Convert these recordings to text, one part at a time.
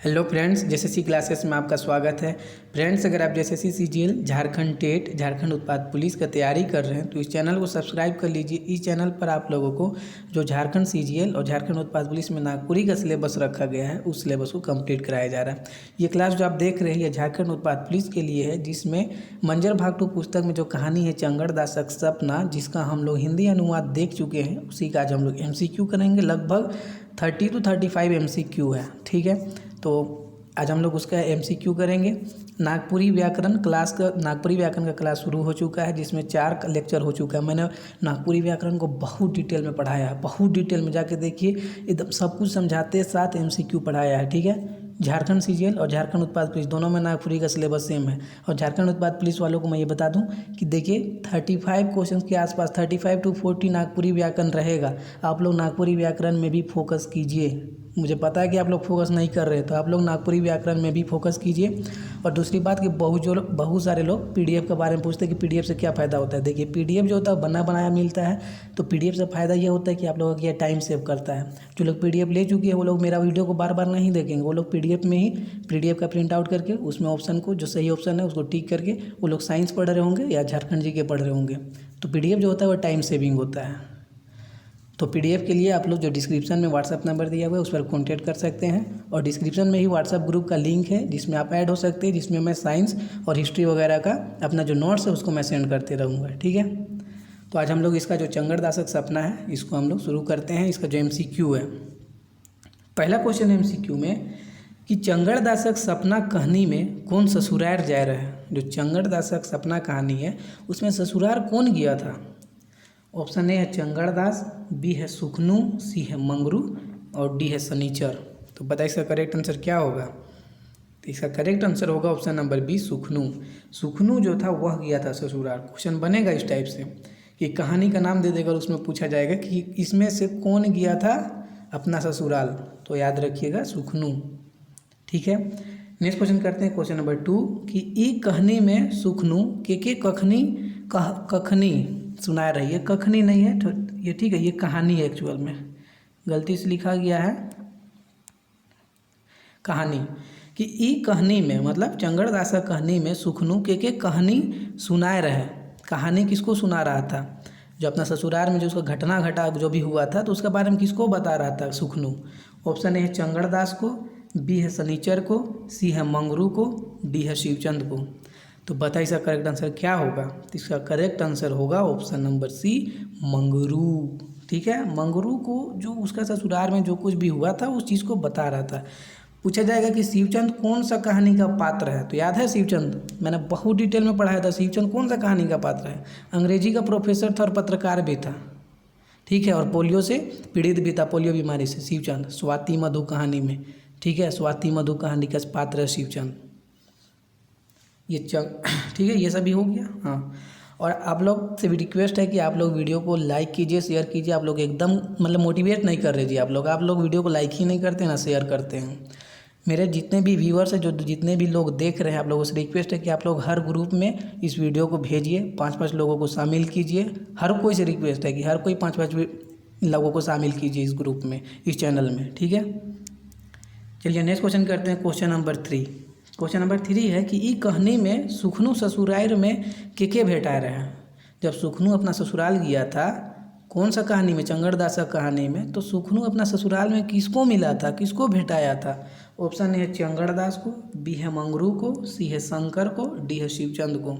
Hello friends, JSSC classes में आपका स्वागत है। फ्रेंड्स, अगर आप JSSC CGL, Jharkhand TET, Jharkhand उत्पाद पुलिस का तैयारी कर रहे हैं तो इस चैनल को सब्सक्राइब कर लीजिए। इस चैनल पर आप लोगों को जो झारखंड सीजीएल और झारखंड उत्पाद पुलिस में नागपुरी का सिलेबस रखा गया है उस सिलेबस को कंप्लीट कराया जा रहा है। ये क्लास जो आप देख रहे हैं ये झारखंड उत्पाद पुलिस के लिए है, जिसमें मंजर भाग 2 पुस्तक में जो कहानी है चंगड़ दासक सपना, जिसका हम लोग हिंदी अनुवाद देख चुके हैं, उसी का आज हम लोग MCQ करेंगे। लगभग 30 to 35 MCQ है, ठीक है। तो आज हम लोग उसका MCQ करेंगे। नागपुरी व्याकरण का क्लास शुरू हो चुका है, जिसमें 4 लेक्चर हो चुका है। मैंने नागपुरी व्याकरण को बहुत डिटेल में पढ़ाया है, बहुत डिटेल में जाके देखिए, एकदम सब कुछ समझाते साथ MCQ पढ़ाया है, ठीक है। झारखंड सीजीएल और झारखंड उत्पाद पुलिस दोनों में नागपुरी का सिलेबस सेम है। और झारखंड उत्पाद पुलिस वालों को मैं ये बता दूं कि देखिए 35 क्वेश्चन के आसपास 35 to 40 नागपुरी व्याकरण रहेगा। आप लोग नागपुरी व्याकरण में भी फोकस कीजिए। मुझे पता है कि आप लोग फोकस नहीं कर रहे, तो आप लोग नागपुरी व्याकरण में भी फोकस कीजिए। और दूसरी बात कि बहुत सारे लोग PDF के बारे में पूछते हैं कि PDF से क्या फ़ायदा होता है। देखिए PDF जो होता है बना बनाया मिलता है, तो PDF से फ़ायदा ये होता है कि आप लोगों का टाइम सेव करता है। जो लोग PDF ले चुके हैं वो लोग मेरा वीडियो को बार बार नहीं देखेंगे, वो लोग PDF में ही PDF का प्रिंट आउट करके उसमें ऑप्शन को, जो सही ऑप्शन है उसको टिक करके, वो लोग साइंस पढ़ रहे होंगे या झारखंड जी के पढ़ रहे होंगे। तो PDF जो होता है वो टाइम सेविंग होता है। तो PDF के लिए आप लोग जो डिस्क्रिप्शन में व्हाट्सअप नंबर दिया हुआ है उस पर कॉन्टैक्ट कर सकते हैं। और डिस्क्रिप्शन में ही व्हाट्सअप ग्रुप का लिंक है जिसमें आप ऐड हो सकते हैं, जिसमें मैं साइंस और हिस्ट्री वगैरह का अपना जो नोट्स है उसको मैं सेंड करते रहूँगा, ठीक है। तो आज हम लोग इसका जो चंगड़ दासक सपना है इसको हम लोग शुरू करते हैं। इसका जो MCQ है, पहला क्वेश्चन MCQ में कि चंगड़ दासक सपना कहानी में कौन ससुराल जा रहा है। जो चंगड़ दासक सपना कहानी है उसमें ससुराल कौन गया था। ऑप्शन ए है चंगड़ दास, B है सुखनू, C है मंगरू और D है शनिचर। तो बताइए इसका करेक्ट आंसर क्या होगा। तो इसका करेक्ट आंसर होगा ऑप्शन नंबर B सुखनू। सुखनू जो था वह गया था ससुराल। क्वेश्चन बनेगा इस टाइप से कि कहानी का नाम दे देकर उसमें पूछा जाएगा कि इसमें से कौन गया था अपना ससुराल। तो याद रखिएगा सुखनू, ठीक है। नेक्स्ट क्वेश्चन करते हैं, क्वेश्चन नंबर 2 कि ई कहानी में सुखनू के कखनी सुना रही है। कखनी नहीं है, तो ये ठीक है, ये कहानी है, एक्चुअल में गलती से लिखा गया है कहानी। कि ई कहानी में मतलब चंगड़ दासा कहानी में सुखनू के कहानी सुनाए रहे। कहानी किसको सुना रहा था। जो अपना ससुराल में जो उसका घटना घटा जो भी हुआ था तो उसके बारे में किसको बता रहा था सुखनू। ऑप्शन ए है चंगड़ दास को, B है शनिचर को, C है मंगरू को, D है शिवचंद को। तो बताइए इसका करेक्ट आंसर क्या होगा। तो इसका करेक्ट आंसर होगा ऑप्शन नंबर C मंगरू, ठीक है। मंगरू को जो उसका ससुराल में जो कुछ भी हुआ था उस चीज़ को बता रहा था। पूछा जाएगा कि शिवचंद कौन सा कहानी का पात्र है। तो याद है शिवचंद, मैंने बहुत डिटेल में पढ़ाया था। शिवचंद कौन सा कहानी का पात्र है। अंग्रेजी का प्रोफेसर था और पत्रकार भी था, ठीक है। और पोलियो से पीड़ित भी था, पोलियो बीमारी से। शिवचंद स्वाति मधु कहानी में, ठीक है, स्वाति मधु कहानी का पात्र है शिवचंद। ये ठीक है, ये सभी हो गया। हाँ, और आप लोग से भी रिक्वेस्ट है कि आप लोग वीडियो को लाइक कीजिए, शेयर कीजिए। आप लोग एकदम मतलब मोटिवेट नहीं कर रहे जी, आप लोग वीडियो को लाइक ही नहीं करते ना शेयर करते हैं। मेरे जितने भी व्यूअर्स हैं, जो जितने भी लोग देख रहे हैं, आप लोगों से रिक्वेस्ट है कि आप लोग हर ग्रुप में इस वीडियो को भेजिए, 5-5 लोगों को शामिल कीजिए। हर कोई से रिक्वेस्ट है कि हर कोई 5-5 लोगों को शामिल कीजिए इस ग्रुप में, इस चैनल में, ठीक है। चलिए नेक्स्ट क्वेश्चन करते हैं, क्वेश्चन नंबर 3। क्वेश्चन नंबर 3 है कि ई कहानी में सुखनू ससुराल में के भेटा रहे। जब सुखनू अपना ससुराल गया था, कौन सा कहानी में, चंगड़ दासा कहानी में, तो सुखनू अपना ससुराल में किसको मिला था, किसको भेटाया था। ऑप्शन ए है चंगड़ दास को, B है मंगरू को, C है शंकर को, D है शिवचंद को।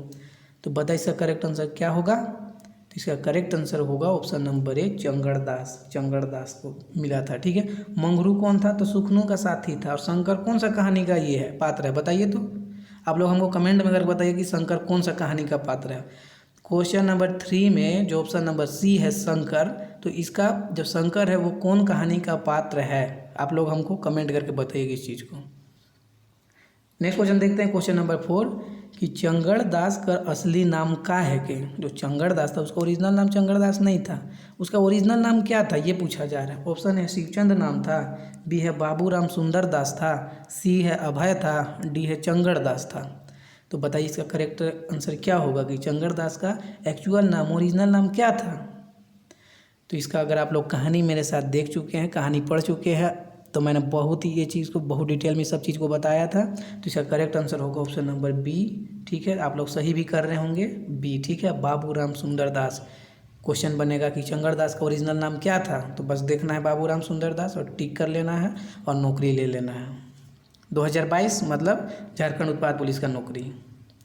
तो बताइए इसका करेक्ट आंसर क्या होगा। तो इसका करेक्ट आंसर होगा ऑप्शन नंबर ए चंगड़ दास को मिला था, ठीक है। मंगरू कौन था, तो सुखनू का साथी था। और शंकर कौन सा कहानी का ये है पात्र है, बताइए। तो आप लोग हमको कमेंट में करके बताइए कि शंकर कौन सा कहानी का पात्र है। क्वेश्चन नंबर 3 में जो ऑप्शन नंबर C है शंकर, तो इसका जो शंकर है वो कौन कहानी का पात्र है, आप लोग हमको कमेंट करके बताइएगा इस चीज़ को। नेक्स्ट क्वेश्चन देखते हैं, क्वेश्चन नंबर 4 कि चंगड़ दास का असली नाम क्या है। के जो चंगड़ दास था उसका ओरिजिनल नाम चंगड़ दास नहीं था, उसका ओरिजिनल नाम क्या था ये पूछा जा रहा है। ऑप्शन है शिवचंद नाम था, B है बाबूराम सुंदर दास था, C है अभय था, D है चंगड़ दास था। तो बताइए इसका करेक्ट आंसर क्या होगा कि चंगड़ दास का एक्चुअल नाम, ओरिजिनल नाम क्या था। तो इसका अगर आप लोग कहानी मेरे साथ देख चुके हैं, कहानी पढ़ चुके हैं तो मैंने बहुत ही ये चीज़ को बहुत डिटेल में सब चीज़ को बताया था। तो इसका करेक्ट आंसर होगा ऑप्शन नंबर बी। ठीक है, आप लोग सही भी कर रहे होंगे बी। ठीक है, बाबूराम सुंदर दास। क्वेश्चन बनेगा कि चंगड़ दास का ओरिजिनल नाम क्या था, तो बस देखना है बाबूराम सुंदर दास और टिक कर लेना है और नौकरी ले लेना है। 2022 मतलब झारखंड उत्पाद पुलिस का नौकरी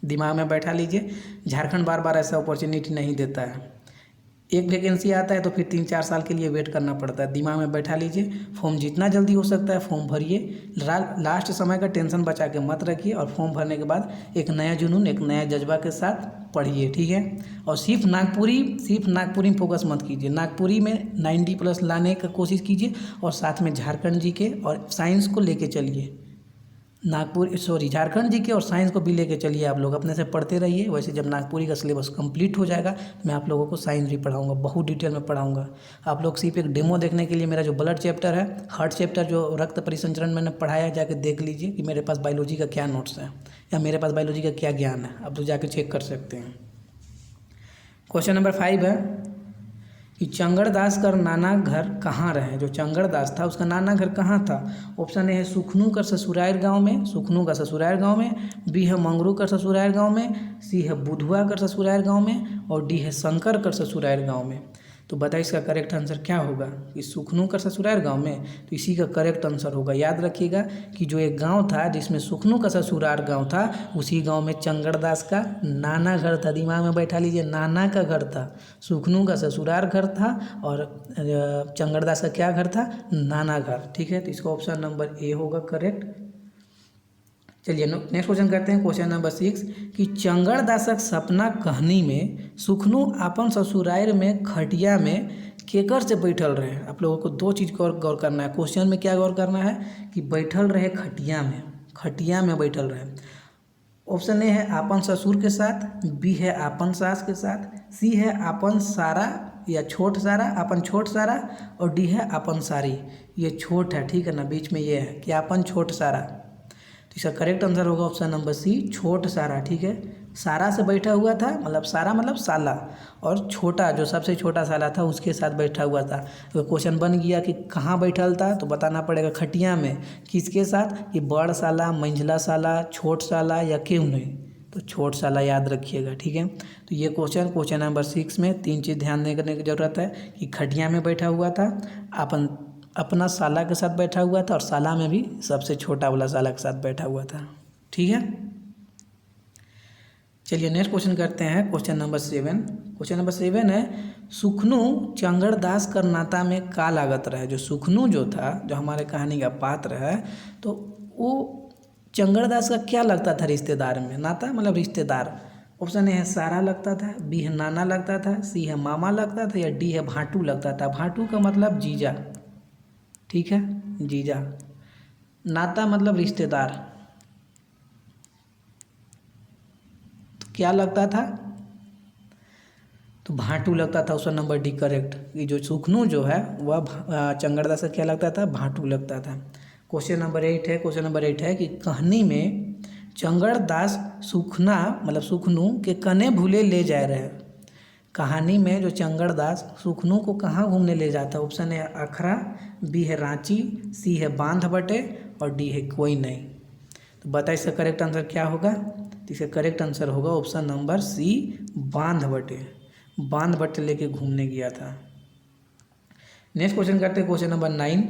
दिमाग में बैठा लीजिए। झारखंड बार बार ऐसा अपॉर्चुनिटी नहीं देता है, एक वैकेंसी आता है तो फिर 3-4 साल के लिए वेट करना पड़ता है। दिमाग में बैठा लीजिए, फॉर्म जितना जल्दी हो सकता है फॉर्म भरिए। लास्ट समय का टेंशन बचा के मत रखिए और फॉर्म भरने के बाद एक नया जुनून, एक नया जज्बा के साथ पढ़िए। ठीक है, और सिर्फ नागपुरी में फोकस मत कीजिए। नागपुरी में 90+ लाने का कोशिश कीजिए और साथ में झारखंड जी के और साइंस को लेके चलिए। झारखंड जी के और साइंस को भी लेके चलिए। आप लोग अपने से पढ़ते रहिए। वैसे जब नागपुरी का सिलेबस कंप्लीट हो जाएगा तो मैं आप लोगों को साइंस भी पढ़ाऊंगा, बहुत डिटेल में पढ़ाऊंगा। आप लोग सिर्फ एक डेमो देखने के लिए मेरा जो ब्लड चैप्टर है, हार्ट चैप्टर जो रक्त परिसंचरण मैंने पढ़ाया, जाके देख लीजिए कि मेरे पास बायोलॉजी का क्या नोट्स है या मेरे पास बायोलॉजी का क्या ज्ञान है। आप लोग जाके चेक कर सकते हैं। क्वेश्चन नंबर 5 है कि चंगड़ दास का नाना घर कहाँ रहे। जो चंगड़ दास था उसका नाना घर कहाँ था। ऑप्शन ए है सुखनू का ससुराल गांव में, सुखनू का ससुराल गांव में। बी है मंगरू का ससुराल गांव में। सी है बुधुआ का ससुराल गांव में। और डी है शंकर का ससुराल गांव में। तो बताइए इसका करेक्ट आंसर क्या होगा। कि सुखनू का ससुराल गांव में, तो इसी का करेक्ट आंसर होगा। याद रखिएगा कि जो एक गांव था जिसमें सुखनू का ससुराल गांव था, उसी गांव में चंगड़ दास का नाना घर था। दिमाग में बैठा लीजिए, नाना का घर था। सुखनू का ससुराल घर था और चंगड़ दास का क्या घर था, नाना घर। ठीक है, तो इसका ऑप्शन नंबर ए होगा करेक्ट। चलिए नेक्स्ट क्वेश्चन करते हैं। क्वेश्चन नंबर 6 कि चंगड़ दासक सपना कहनी में सुखनू अपन ससुराल में खटिया में केकर से बैठल रहे। आप लोगों को दो चीज़ गौर करना है। क्वेश्चन में क्या गौर करना है कि बैठल रहे खटिया में, खटिया में बैठल रहे। ऑप्शन ए है अपन ससुर के साथ, बी है अपन सास के साथ, सी है अपन सारा या छोट सारा, अपन छोट सारा, और डी है अपन सारी। ये छोट है, ठीक है ना, बीच में ये है कि अपन छोट सारा। इसका करेक्ट आंसर होगा ऑप्शन नंबर सी, छोट सारा। ठीक है, सारा से बैठा हुआ था, मतलब सारा मतलब साला, और छोटा जो सबसे छोटा साला था उसके साथ बैठा हुआ था। तो क्वेश्चन बन गया कि कहाँ बैठल था, तो बताना पड़ेगा खटिया में। किसके साथ, कि बड़ साला, मंझला साला, छोट साला या क्यों नहीं, तो छोट साला याद रखिएगा। ठीक है, तो ये क्वेश्चन नंबर 6 में 3 चीज़ ध्यान देने की ज़रूरत है कि खटिया में बैठा हुआ था, अपना साला के साथ बैठा हुआ था, और साला में भी सबसे छोटा वाला साला के साथ बैठा हुआ था। ठीक है, चलिए नेक्स्ट क्वेश्चन करते हैं। Question number 7। क्वेश्चन नंबर 7 है सुखनू चंगड़ दास कर नाता में का लागत रहे। जो सुखनू जो था, जो हमारे कहानी का पात्र है, तो वो चंगड़ दास का क्या लगता था रिश्तेदार में, नाता मतलब रिश्तेदार। ऑप्शन ए है सारा लगता था, बी है नाना लगता था, सी है मामा लगता था, या डी है भाटू लगता था। भाटू का मतलब जीजा। ठीक है, जीजा। नाता मतलब रिश्तेदार, तो क्या लगता था, तो भाटू लगता था। Option number D correct. कि जो सुखनू जो है वह चंगड़ दास का क्या लगता था, भाटू लगता था। क्वेश्चन नंबर 8 है। क्वेश्चन नंबर 8 है कि कहानी में चंगड़ दास सुखना मतलब सुखनू के कने भूले ले जा रहे। कहानी में जो चंगड़ दास सुखनू को कहाँ घूमने ले जाता है। ऑप्शन है अखरा, बी है रांची, सी है बांध बटे, और डी है कोई नहीं। तो बताइए इसका करेक्ट आंसर क्या होगा। तो इसका करेक्ट आंसर होगा ऑप्शन नंबर सी, बांध बटे। बांध बटे लेके घूमने गया था। नेक्स्ट क्वेश्चन करते हैं। क्वेश्चन नंबर 9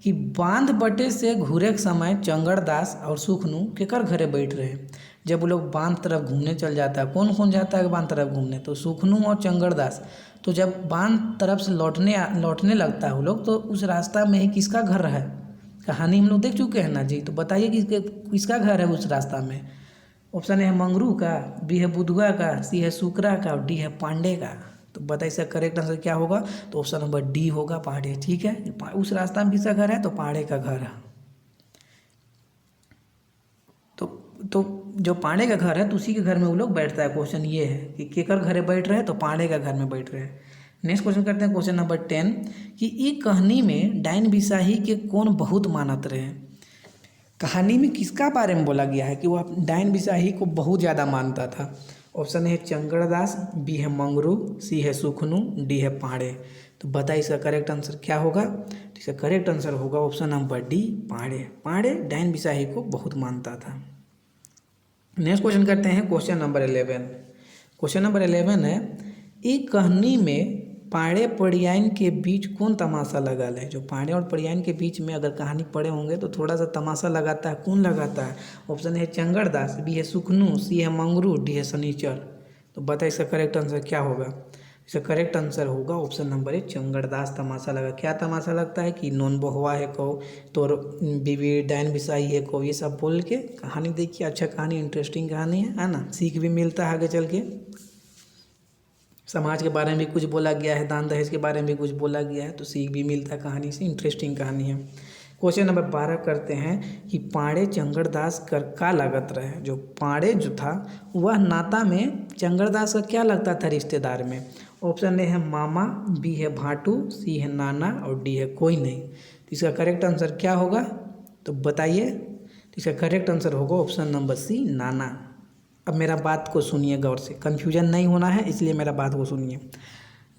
कि बांध बटे से घूरे के समय चंगड़ दास और सुखनू केकर घरे बैठ रहे। जब वो लोग बांध तरफ घूमने चल जाता है, कौन कौन जाता है बांध तरफ घूमने, तो सुखनू और चंगड़ दास। तो जब बांध तरफ से लौटने लगता है वो लोग, तो उस रास्ता में ही किसका घर है। कहानी हम लोग देख चुके हैं ना जी, तो बताइए किसका घर है उस रास्ता में। ऑप्शन ए है मंगरू का, बी है बुधुआ का, सी है शुक्रा का, और डी है पांडे का। तो बताइए इसका करेक्ट आंसर क्या होगा। तो ऑप्शन नंबर डी होगा, पांडे। ठीक है, उस रास्ता में किसका घर है, तो पांडे का घर है। तो जो पांडे का घर है तो उसी के घर में वो लोग बैठता है। क्वेश्चन ये है कि केकर घरे बैठ रहे हैं, तो पांडे का घर में बैठ रहे हैं। नेक्स्ट क्वेश्चन करते हैं। क्वेश्चन नंबर 10 कि ई कहानी में डाइन बिसाही के कौन बहुत मानत रहे। कहानी में किसका बारे में बोला गया है कि वह डाइन बिसाही को बहुत ज़्यादा मानता था। ऑप्शन है चंगड़ दास, बी है मंगरू, सी है सुखनू, डी है पांडे। तो बताइए इसका करेक्ट आंसर क्या होगा। तो इसका करेक्ट आंसर होगा ऑप्शन नंबर डी, पाड़े। पाड़े डायन बिसाही को बहुत मानता था। नेक्स्ट क्वेश्चन करते हैं क्वेश्चन नंबर 11। क्वेश्चन नंबर 11 है, एक कहानी में पाड़े पड़ियाइन के बीच कौन तमाशा लगा ले। जो पाड़े और पड़ियाइन के बीच में अगर कहानी पढ़े होंगे तो थोड़ा सा तमाशा लगाता है, कौन लगाता है। ऑप्शन है चंगड़दास, बी है सुखनू, सी है मंगरू, डी है शनिचर। तो बताइए इसका करेक्ट आंसर क्या होगा। इसका करेक्ट आंसर होगा ऑप्शन नंबर ए, चंगड़दास तमाशा लगा। क्या तमाशा लगता है कि नॉन बहुआ है को, तो बीवी डायन बिसाई है को, ये सब बोल के कहानी देखिए। अच्छा कहानी, इंटरेस्टिंग कहानी है ना। सीख भी मिलता है आगे चल के। समाज के बारे में भी कुछ बोला गया है, दान दहेज के बारे में भी कुछ बोला गया है, तो सीख भी मिलता है कहानी से। इंटरेस्टिंग कहानी है। क्वेश्चन नंबर 12 करते हैं कि पाड़े चंगड़दास कर का लागत रहे। जो पाड़े जो था वह नाता में चंगड़दास का क्या लगता था रिश्तेदार में। ऑप्शन ए है मामा, बी है भाटू, सी है नाना और डी है कोई नहीं। तो इसका करेक्ट आंसर क्या होगा तो बताइए। तो इसका करेक्ट आंसर होगा ऑप्शन नंबर सी, नाना। अब मेरा बात को सुनिए गौर से, कन्फ्यूजन नहीं होना है, इसलिए मेरा बात को सुनिए।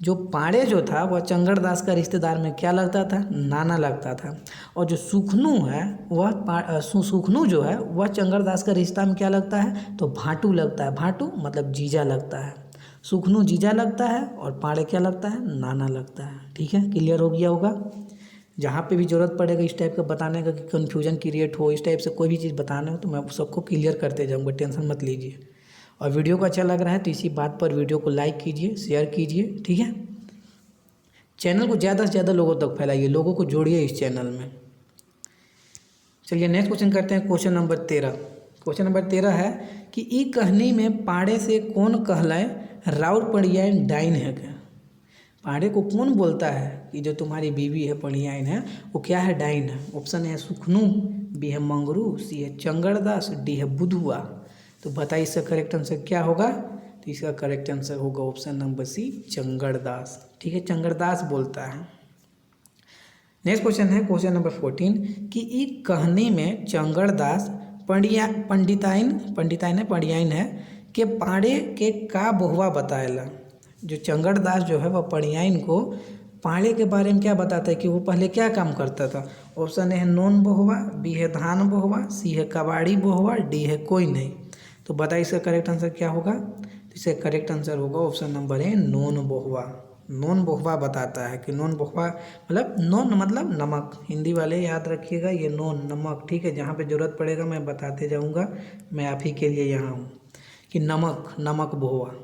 जो पाड़े जो था वह चंगड़दास का रिश्तेदार में क्या लगता था, नाना लगता था। और जो सुखनू है वह सुखनू जो है वह चंगड़दास का रिश्ता में क्या लगता है, तो भाटू लगता है। भाटू मतलब जीजा लगता है। सुखनू जीजा लगता है और पाड़े क्या लगता है, नाना लगता है। ठीक है, क्लियर हो गया होगा। जहाँ पे भी ज़रूरत पड़ेगा इस टाइप का बताने का कि कन्फ्यूजन क्रिएट हो, इस टाइप से कोई भी चीज़ बताना हो तो मैं सबको क्लियर करते जाऊँगा, टेंशन मत लीजिए। और वीडियो को अच्छा लग रहा है तो इसी बात पर वीडियो को लाइक कीजिए, शेयर कीजिए। ठीक है, चैनल को ज़्यादा से ज़्यादा लोगों तक फैलाइए, लोगों को जोड़िए इस चैनल में। चलिए नेक्स्ट क्वेश्चन करते हैं, क्वेश्चन नंबर 13। क्वेश्चन नंबर 13 है कि ई कहानी में पाड़े से कौन कहलाए राउर पड़ियाइन डाइन है। क्या पाड़े को कौन बोलता है कि जो तुम्हारी बीवी है पड़ियाइन है वो क्या है, डाइन है। ऑप्शन है सुखनू, बी है मंगरू, सी है चंगड़दास, डी है बुधुआ। तो बताइए इसका करेक्ट आंसर क्या होगा। तो इसका करेक्ट आंसर होगा ऑप्शन नंबर सी, चंगड़दास। ठीक है, चंगड़दास बोलता है। नेक्स्ट क्वेश्चन है क्वेश्चन नंबर 14 कि ई कहानी में चंगड़दास पड़ियाइन है के पाड़े के का बहुआ बताएला। जो चंगड़दास जो है वह पड़ियाइन को पाड़े के बारे में क्या बताता है कि वो पहले क्या काम करता था। ऑप्शन ए है नॉन बहुआ, बी है धान बहुआ, सी है कबाड़ी बहुआ, डी है कोई नहीं। तो बताइए इसका करेक्ट आंसर क्या होगा। तो इसका करेक्ट आंसर होगा option number A, non Bahua. Non बहुआ बताता है कि नॉन बहुआ मतलब नॉन मतलब नमक। हिंदी वाले याद रखिएगा, ये नॉन नमक। ठीक है, जहाँ पे ज़रूरत पड़ेगा मैं बताते जाऊँगा, मैं आप ही के लिए यहाँ हूँ कि नमक, नमक बहुआ।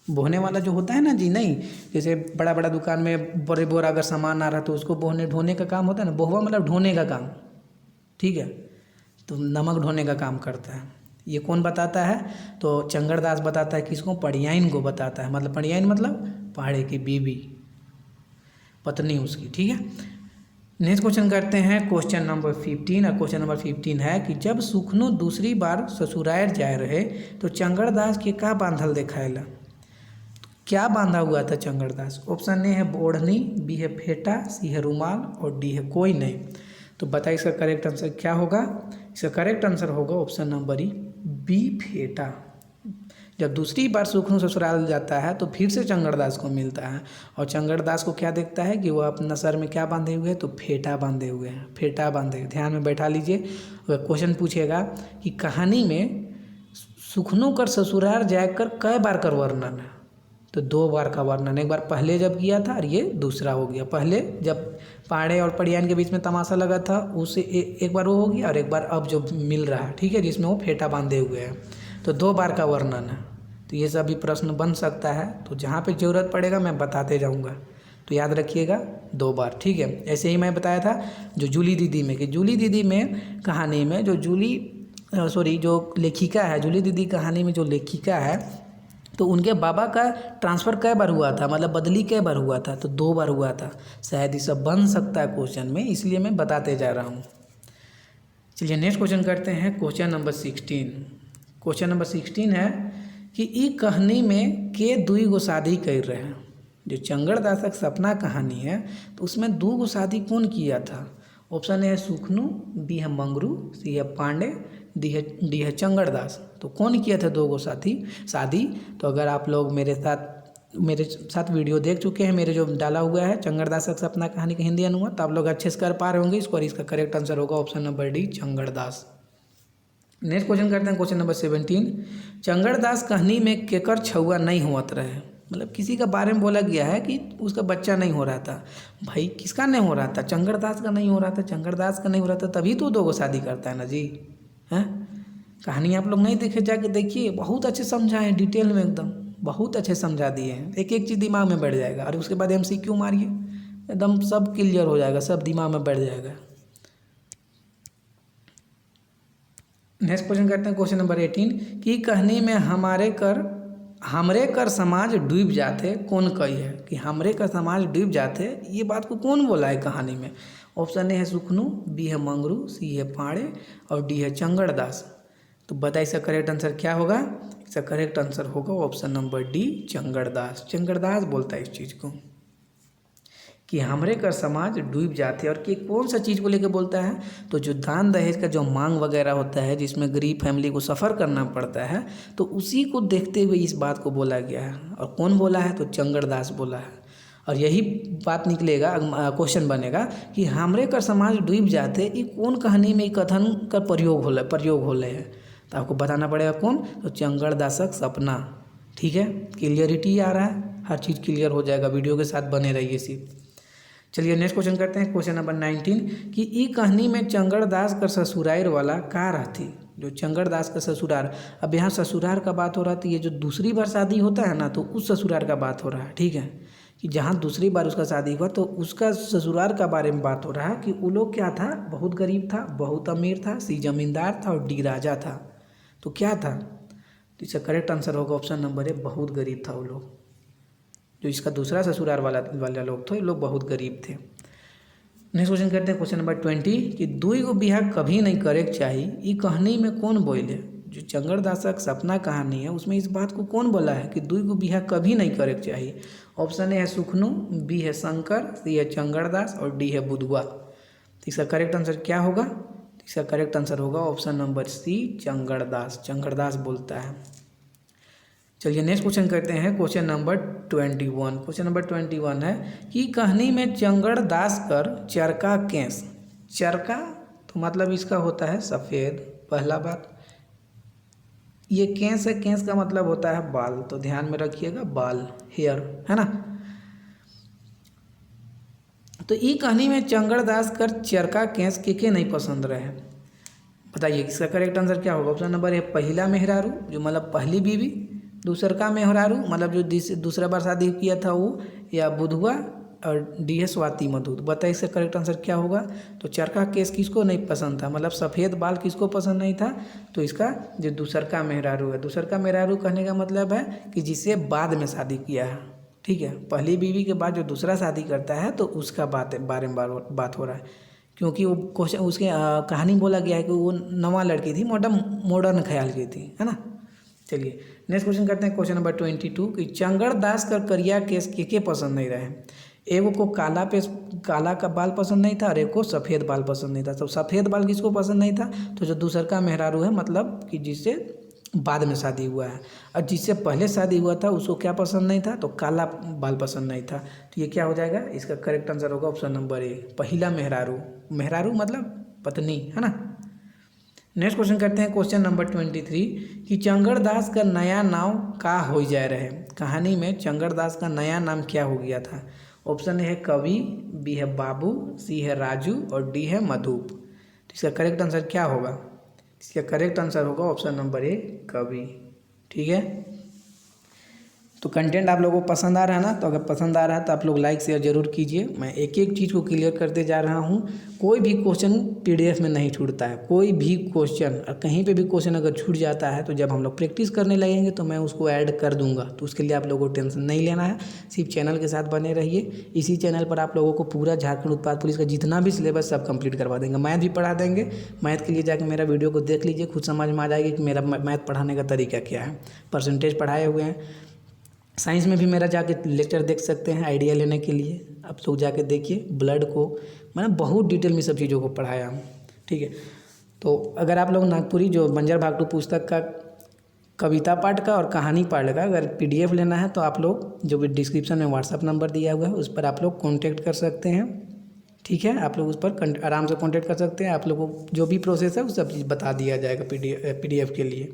बोहने वाला जो होता है ना जी, नहीं जैसे बड़ा बड़ा दुकान में बड़े बोरा अगर सामान आ रहा तो उसको ढोने का काम होता है ना। बहुआ मतलब ढोने का काम। ठीक है, तो नमक ढोने का काम करता है। ये कौन बताता है, तो चंगड़दास बताता है किसको, पड़ियाइन को बताता है। मतलब पड़ियाइन मतलब पाड़े की बीवी, पत्नी उसकी। ठीक है, नेक्स्ट क्वेश्चन करते हैं क्वेश्चन नंबर 15। और क्वेश्चन नंबर 15 है कि जब सुखनू दूसरी बार ससुराल जाए रहे तो चंगड़दास के का बांधल दिखाएला। क्या बांधा हुआ था चंगड़दास। ऑप्शन ए है ओढ़नी, बी है फेटा, सी है रुमाल और डी है कोई नहीं। तो बताइए इसका करेक्ट आंसर क्या होगा। इसका करेक्ट आंसर होगा ऑप्शन नंबर ई, बी फेटा। जब दूसरी बार सुखनू ससुराल जाता है तो फिर से चंगड़दास को मिलता है और चंगड़दास को क्या देखता है कि वो अपना सर में क्या बांधे हुए हैं, तो फेटा बांधे हुए हैं। फेटा बांधे, ध्यान में बैठा लीजिए। वह क्वेश्चन पूछेगा कि कहानी में सुखनू कर ससुराल जाकर कई बार कर वर्णन है। तो 2 बार का वर्णन, एक बार पहले जब किया था और ये दूसरा हो गया। पहले जब पाड़े और पड़ियाइन के बीच में तमाशा लगा था उससे एक बार वो हो गया और एक बार अब जो मिल रहा है, ठीक है, जिसमें वो फेटा बांधे हुए हैं। तो 2 बार का वर्णन है। तो ये सभी प्रश्न बन सकता है, तो जहाँ पे ज़रूरत पड़ेगा मैं बताते जाऊँगा, तो याद रखिएगा 2 बार। ठीक है, ऐसे ही मैं बताया था जो जूली दीदी में, कि जूली दीदी में कहानी में जो जो लेखिका है, जूली दीदी कहानी में जो लेखिका है, तो उनके बाबा का ट्रांसफ़र कई बार हुआ था, मतलब बदली कई बार हुआ था, तो 2 बार हुआ था। शायद ये सब बन सकता है क्वेश्चन में, इसलिए मैं बताते जा रहा हूँ। चलिए नेक्स्ट क्वेश्चन करते हैं क्वेश्चन नंबर 16। क्वेश्चन नंबर 16 है कि ई कहानी में के 2 गो शादी कर रहे हैं। जो चंगड़दासक सपना कहानी है तो उसमें 2 गो शादी कौन किया था। ऑप्शन ए है सुखनू, बी है मंगरू, सी है पांडे, डी है चंगड़दास। तो कौन किया था 2 गो शादी। तो अगर आप लोग मेरे साथ मेरे साथ वीडियो देख चुके हैं, मेरे जो डाला हुआ है चंगड़दास का सपना कहानी का हिंदी अनुवाद, तो आप लोग अच्छे से कर पा रहे होंगे इसको। और इसका करेक्ट आंसर होगा option number D, Changaddas. Next question करते हैं, क्वेश्चन नंबर 17। चंगड़दास कहानी में केकर छुआ नहीं होत रहे। मतलब किसी का बारे में बोला गया है कि उसका बच्चा नहीं हो रहा था। भाई किसका नहीं हो रहा था? चंगड़दास का नहीं हो रहा था। चंगड़दास का नहीं हो रहा था तभी तो 2 शादी करता है ना जी। हैं, कहानी आप लोग नहीं देखे, जाके देखिए, बहुत अच्छे समझाए हैं डिटेल में, एकदम बहुत अच्छे समझा दिए हैं। एक एक चीज़ दिमाग में बैठ जाएगा। और उसके बाद MCQ मारिए, एकदम सब क्लियर हो जाएगा, सब दिमाग में बैठ जाएगा। नेक्स्ट क्वेश्चन करते हैं, क्वेश्चन नंबर 18 कि कहानी में हमरे कर समाज डूब जाते कौन कही है। कि हमरे कर समाज डूब जाते, ये बात को कौन बोला है कहानी में? ऑप्शन ए है सुखनू, बी है मंगरू, सी है पाड़े और डी है चंगड़दास। तो बताइए इसका करेक्ट आंसर क्या होगा? इसका करेक्ट आंसर होगा ऑप्शन नंबर डी, चंगड़दास। चंगड़दास बोलता है इस चीज़ को कि हमरे कर समाज डूब जाते हैं। और कि कौन सा चीज़ को लेकर बोलता है? तो जो दान दहेज का जो मांग वगैरह होता है, जिसमें गरीब फैमिली को सफ़र करना पड़ता है, तो उसी को देखते हुए इस बात को बोला गया है। और कौन बोला है? तो चंगड़दास बोला है। और यही बात निकलेगा, क्वेश्चन बनेगा कि हमरे कर समाज डूब जाते, ये कौन कहानी में कथन का प्रयोग हो रहे हैं। तो आपको बताना पड़ेगा कौन? तो चंगड़दासक सपना। ठीक है, क्लियरिटी आ रहा है, हर चीज़ क्लियर हो जाएगा। वीडियो के साथ बने रहिए सिर्फ। चलिए नेक्स्ट क्वेश्चन करते हैं, क्वेश्चन नंबर 19 कि ई कहानी में चंगड़दास का ससुराल वाला का रहती। जो चंगड़दास का ससुराल, अब यहाँ ससुराल का बात हो रहा थी, ये जो दूसरी बार शादी होता है ना, तो उस ससुराल का बात हो रहा है। ठीक है, कि जहाँ दूसरी बार उसका शादी हुआ तो उसका ससुराल का बारे में बात हो रहा है कि वो लोग क्या था, बहुत गरीब था, बहुत अमीर था, सी जमींदार था और डी राजा था। तो क्या था? तो इसका करेक्ट आंसर होगा ऑप्शन नंबर ए, बहुत गरीब था वो लोग। जो इसका दूसरा ससुराल वाला लोग थे, ये लोग बहुत गरीब थे। नेक्स्ट क्वेश्चन करते हैं, क्वेश्चन नंबर 20 कि दुई गो बियाह कभी नहीं करे के चाहिए, ये कहानी में कौन बोले? जो चंगड़दासक सपना कहानी है उसमें इस बात को कौन बोला है कि दुई गो बियाह कभी नहीं करे के चाहिए? ऑप्शन ए है सुखनू, बी है शंकर, सी है चंगड़दास और डी है बुधवा। तो इसका करेक्ट आंसर क्या होगा? इसका करेक्ट आंसर होगा ऑप्शन नंबर सी, चंगड़दास। चंगड़दास बोलता है। चलिए नेक्स्ट क्वेश्चन करते हैं, क्वेश्चन नंबर 21। क्वेश्चन नंबर 21 है कि कहानी में चंगड़दास कर चरका केस। चरका तो मतलब इसका होता है सफ़ेद, पहला बात। ये केस है, केस का मतलब होता है बाल, तो ध्यान में रखिएगा, बाल, हेयर, है ना। तो ये कहानी में चंगड़दास कर चरका केस के नहीं पसंद रहे। बताइए इसका करेक्ट आंसर क्या होगा? ऑप्शन नंबर ए, पहला मेहरारू, जो मतलब पहली बीवी, दूसर का मेहरारू मतलब जो दूसरा बार शादी किया था वो, या बुधवा, और डी है स्वाति मधु। तो बताइए इसका करेक्ट आंसर क्या होगा? तो चरखा केस किसको नहीं पसंद था, मतलब सफ़ेद बाल किसको पसंद नहीं था? तो इसका जो दूसर का मेहरारू है, दूसर का मेहरारू कहने का मतलब है कि जिसे बाद में शादी किया है। ठीक है, पहली बीवी के बाद जो दूसरा शादी करता है तो उसका बारे में बात हो रहा है। क्योंकि वो क्वेश्चन उसके कहानी बोला गया है कि वो नवा लड़की थी, मॉडर्न ख्याल की थी, है ना। चलिए नेक्स्ट क्वेश्चन करते हैं, क्वेश्चन नंबर 22 कि चंगड़दास का करिया केस के पसंद नहीं रहे। एगो को काला का बाल पसंद नहीं था और एक को सफ़ेद बाल पसंद नहीं था। तो सफ़ेद बाल किसको पसंद नहीं था? तो जो दूसर का मेहरारू है, मतलब कि जिससे बाद में शादी हुआ है, और जिससे पहले शादी हुआ था उसको क्या पसंद नहीं था? तो काला बाल पसंद नहीं था। तो ये क्या हो जाएगा? इसका करेक्ट आंसर होगा ऑप्शन नंबर ए, पहला मेहरारू। मेहरारू मतलब पत्नी, है ना। नेक्स्ट क्वेश्चन करते हैं, क्वेश्चन नंबर 23 कि चंगड़दास का नया नाम का हो जा रहे। कहानी में चंगड़दास का नया नाम क्या हो गया था? ऑप्शन ए है कवि, बी है बाबू, सी है राजू और डी है मधुप। तो इसका करेक्ट आंसर क्या होगा? इसका करेक्ट आंसर होगा ऑप्शन नंबर ए, कवि। ठीक है, तो कंटेंट आप लोगों को पसंद आ रहा है ना? तो अगर पसंद आ रहा है तो आप लोग लाइक शेयर जरूर कीजिए। मैं एक एक चीज़ को क्लियर करते जा रहा हूँ। कोई भी क्वेश्चन PDF में नहीं छूटता है, कोई भी क्वेश्चन, और कहीं पे भी क्वेश्चन अगर छूट जाता है तो जब हम लोग प्रैक्टिस करने लगेंगे तो मैं उसको ऐड कर दूंगा। तो उसके लिए आप लोगों को टेंशन नहीं लेना है, सिर्फ चैनल के साथ बने रहिए। इसी चैनल पर आप लोगों को पूरा झारखंड उत्पाद पुलिस का जितना भी सिलेबस सब कंप्लीट करवा देंगे। मैथ भी पढ़ा देंगे। मैथ के लिए जाकर मेरा वीडियो को देख लीजिए, खुद समझ में आ जाएगी कि मेरा मैथ पढ़ाने का तरीका क्या है। परसेंटेज पढ़ाए हुए हैं। साइंस में भी मेरा जाके लेक्चर देख सकते हैं आइडिया लेने के लिए। आप लोग जाके देखिए, ब्लड को मैंने बहुत डिटेल में सब चीज़ों को पढ़ाया हूँ। ठीक है, तो अगर आप लोग नागपुरी जो बंजर भाग 2 पुस्तक का कविता पाठ का और कहानी पाठ का अगर PDF लेना है तो आप लोग जो भी डिस्क्रिप्शन में व्हाट्सअप नंबर दिया हुआ है उस पर आप लोग कॉन्टेक्ट कर सकते हैं। ठीक है, आप लोग उस पर आराम से कॉन्टेक्ट कर सकते हैं। आप लोगों को जो भी प्रोसेस है वो सब चीज़ बता दिया जाएगा PDF के लिए।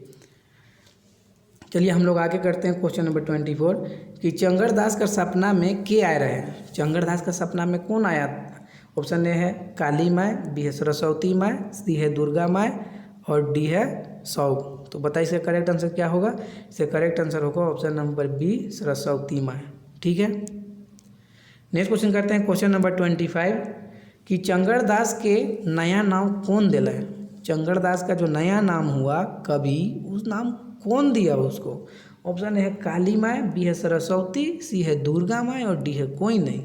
चलिए हम लोग आगे करते हैं क्वेश्चन नंबर 24 कि चंगड़ दास का सपना में के आए रहे। चंगड़ दास का सपना में कौन आया? ऑप्शन ए है काली माँ, बी है सरस्वती माँ, सी है दुर्गा माँ और डी है सौ। तो बताइए इसका करेक्ट आंसर क्या होगा? इसका करेक्ट आंसर होगा ऑप्शन नंबर बी सरस्वती माँ। ठीक है, नेक्स्ट क्वेश्चन करते हैं क्वेश्चन नंबर 25 कि चंगड़ दास के नया नाम कौन दिला है। चंगड़ दास का जो नया नाम हुआ कभी उस नाम कौन दिया उसको? ऑप्शन है काली माँ, बी है सरस्वती, सी है दुर्गा माँ और डी है कोई नहीं।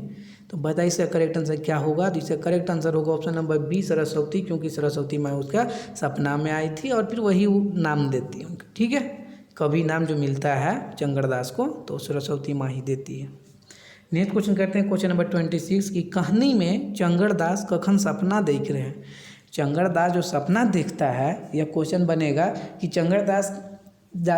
तो बताइए इसका करेक्ट आंसर क्या होगा? तो इसका करेक्ट आंसर होगा ऑप्शन नंबर बी सरस्वती, क्योंकि सरस्वती माँ उसका सपना में आई थी और फिर वही नाम देती है उनका। ठीक है, कभी नाम जो मिलता है चंगड़ दास को तो सरस्वती माँ ही देती है। नेक्स्ट क्वेश्चन करते हैं क्वेश्चन नंबर 26 की कहानी में चंगड़ दास कखन सपना देख रहे हैं। चंगड़ दास जो सपना देखता है, यह क्वेश्चन बनेगा कि चंगड़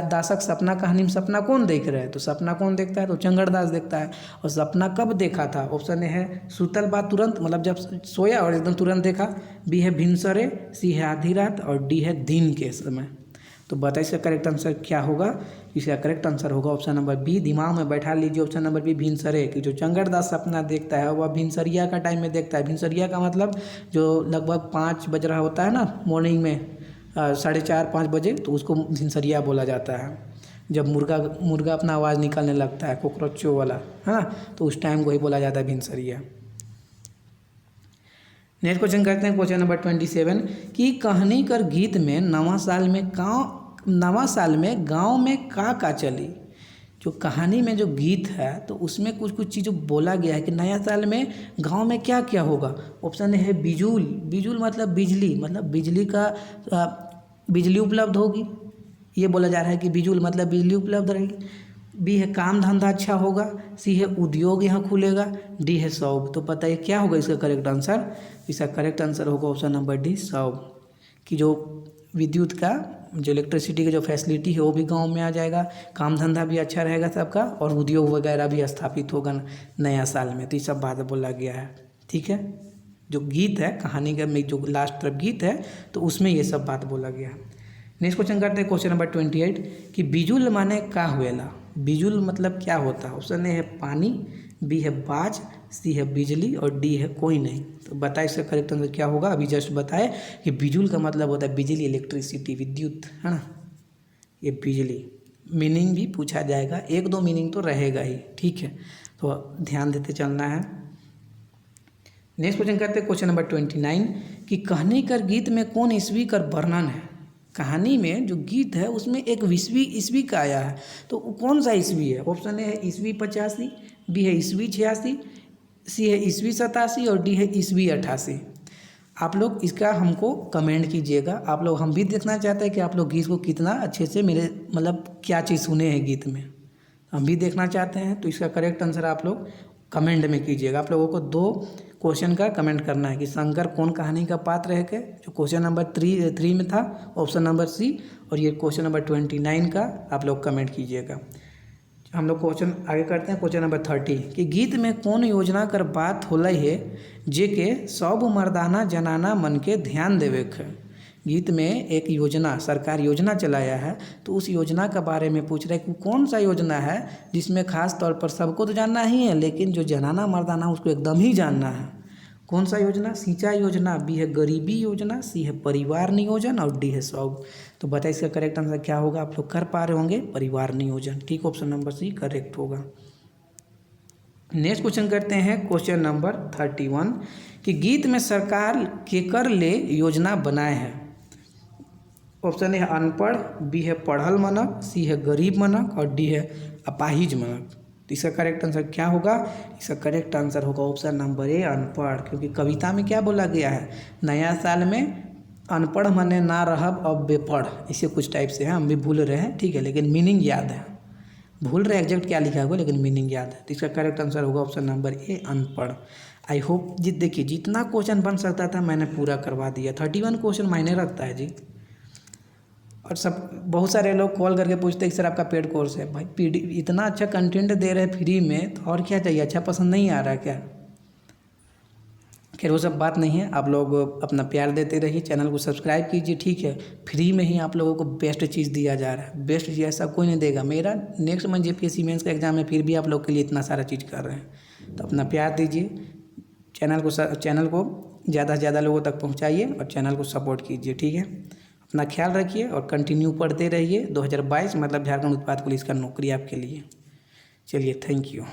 दासक सपना कहानी में सपना कौन देख रहा है। तो सपना कौन देखता है? तो चंगड़ दास देखता है। और सपना कब देखा था? ऑप्शन ए है सुतल बा तुरंत, मतलब जब सोया और एकदम तुरंत देखा, बी है भिनसरे, सी है आधी रात और डी है दिन के समय। तो बताइए इसका करेक्ट आंसर क्या होगा? इसका करेक्ट आंसर होगा ऑप्शन नंबर बी। दिमाग में बैठा लीजिए ऑप्शन नंबर बी भिनसरे, कि जो चंगड़ दास सपना देखता है वह भिनसरिया का टाइम में देखता है। भिनसरिया का मतलब जो लगभग 5 बज रहा होता है ना मॉर्निंग में, 4:30-5 बजे, तो उसको भिनसरिया बोला जाता है। जब मुर्गा अपना आवाज़ निकालने लगता है कॉकरोचों वाला, है ना, तो उस टाइम को ही बोला जाता है भिनसरिया। नेक्स्ट क्वेश्चन करते हैं क्वेश्चन नंबर 27 कि कहानी कर गीत में नवा साल में गांव में का चली। जो कहानी में जो गीत है तो उसमें कुछ कुछ चीज़ों बोला गया है कि नया साल में गांव में क्या क्या होगा। ऑप्शन है बिजुल, बिजुल मतलब बिजली, मतलब बिजली उपलब्ध होगी, ये बोला जा रहा है कि बिजुल मतलब बिजली उपलब्ध रहेगी। बी है काम धंधा अच्छा होगा, सी है उद्योग यहाँ खुलेगा, डी है सौब। तो बताइए क्या होगा इसका करेक्ट आंसर? इसका करेक्ट आंसर होगा ऑप्शन नंबर डी सौब, कि जो विद्युत का जो इलेक्ट्रिसिटी का जो फैसिलिटी है वो भी गांव में आ जाएगा, काम धंधा भी अच्छा रहेगा सबका और उद्योग वगैरह भी स्थापित होगा नया साल में। तो ये सब बात बोला गया है। ठीक है, जो गीत है कहानी का में जो लास्ट तरफ गीत है तो उसमें ये सब बात बोला गया है। नेक्स्ट क्वेश्चन करते हैं क्वेश्चन नंबर 28 कि बिजुल माने का हुएला। बिजुल मतलब क्या होता है? ऑप्शन ए है पानी, बी है बाज, सी है बिजली और डी है कोई नहीं। तो बताइए इसका करेक्ट आंसर क्या होगा? अभी जस्ट बताए कि बिजुल का मतलब होता है बिजली, इलेक्ट्रिसिटी, विद्युत, है ना, ये बिजली। मीनिंग भी पूछा जाएगा, 1-2 मीनिंग तो रहेगा ही। ठीक है, तो ध्यान देते चलना है। नेक्स्ट क्वेश्चन करते हैं क्वेश्चन नंबर 29 कि कहानी कर गीत में कौन ईस्वी कर वर्णन है। कहानी में जो गीत है उसमें एक ईस्वी का आया है, तो कौन सा ईस्वी है? ऑप्शन ए है ईस्वी 85, बी है ईस्वी 86, सी है ईस्वी 87 और डी है ईस्वी 88। आप लोग इसका हमको कमेंट कीजिएगा। आप लोग, हम भी देखना चाहते हैं कि आप लोग गीत को कितना अच्छे से मेरे मतलब क्या चीज़ सुने हैं गीत में, हम भी देखना चाहते हैं। तो इसका करेक्ट आंसर आप लोग कमेंट में कीजिएगा। आप लोगों को 2 क्वेश्चन का कमेंट करना है कि शंकर कौन कहानी का पात्र है, के जो क्वेश्चन नंबर 3 में था ऑप्शन नंबर सी, और ये क्वेश्चन नंबर 29 का आप लोग कमेंट कीजिएगा। हम लोग क्वेश्चन आगे करते हैं क्वेश्चन नंबर 30 कि गीत में कौन योजना कर बात होल है जे के सब मर्दाना जनाना मन के ध्यान देवे है। गीत में एक योजना, सरकार योजना चलाया है, तो उस योजना के बारे में पूछ रहे हैं कि कौन सा योजना है जिसमें खास तौर पर सबको तो जानना ही है लेकिन जो जनाना मर्दाना उसको एकदम ही जानना है। कौन सा योजना? सिंचाई योजना, बी है गरीबी योजना, सी है परिवार नियोजन और डी है सब। तो बताइए इसका करेक्ट आंसर क्या होगा? आप लोग कर पा रहे होंगे परिवार नियोजन। ठीक, ऑप्शन नंबर सी करेक्ट होगा। नेक्स्ट क्वेश्चन करते हैं क्वेश्चन नंबर 31 कि गीत में सरकार केकर ले योजना बनाए हैं। ऑप्शन है अनपढ़, बी है पढ़ल मनक, सी है गरीब मनक और डी है अपाहिज मनक। तो इसका करेक्ट आंसर क्या होगा? इसका करेक्ट आंसर होगा ऑप्शन नंबर ए अनपढ़, क्योंकि कविता में क्या बोला गया है, नया साल में अनपढ़ मने ना रहब अब बेपढ़, इसे कुछ टाइप से है, हम भी भूल रहे हैं। ठीक है, लेकिन मीनिंग याद है, भूल रहे एग्जैक्ट क्या लिखा होगा लेकिन मीनिंग याद है। तो इसका करेक्ट आंसर होगा ऑप्शन नंबर ए अनपढ़। आई होप जी, देखिए जितना क्वेश्चन बन सकता था मैंने पूरा करवा दिया। 31 क्वेश्चन मायने रखता है जी। और सब बहुत सारे लोग कॉल करके पूछते हैं कि सर आपका पेड कोर्स है। भाई पीडी इतना अच्छा कंटेंट दे रहे हैं फ्री में, तो और क्या चाहिए? अच्छा पसंद नहीं आ रहा क्या? खैर वो सब बात नहीं है, आप लोग अपना प्यार देते रहिए, चैनल को सब्सक्राइब कीजिए, ठीक है। फ्री में ही आप लोगों को बेस्ट चीज़ दिया जा रहा है, बेस्ट चीज़ ऐसा कोई नहीं देगा। मेरा नेक्स्ट मंथ जेपीएससी मेंस का एग्जाम है, फिर भी आप लोग के लिए इतना सारा चीज़ कर रहे हैं। तो अपना प्यार दीजिए, चैनल को ज़्यादा से ज़्यादा लोगों तक पहुँचाइए और चैनल को सपोर्ट कीजिए, ठीक है। अपना ख्याल रखिए और कंटिन्यू पढ़ते रहिए। 2022 मतलब झारखंड उत्पाद पुलिस का नौकरी आपके लिए। चलिए, थैंक यू।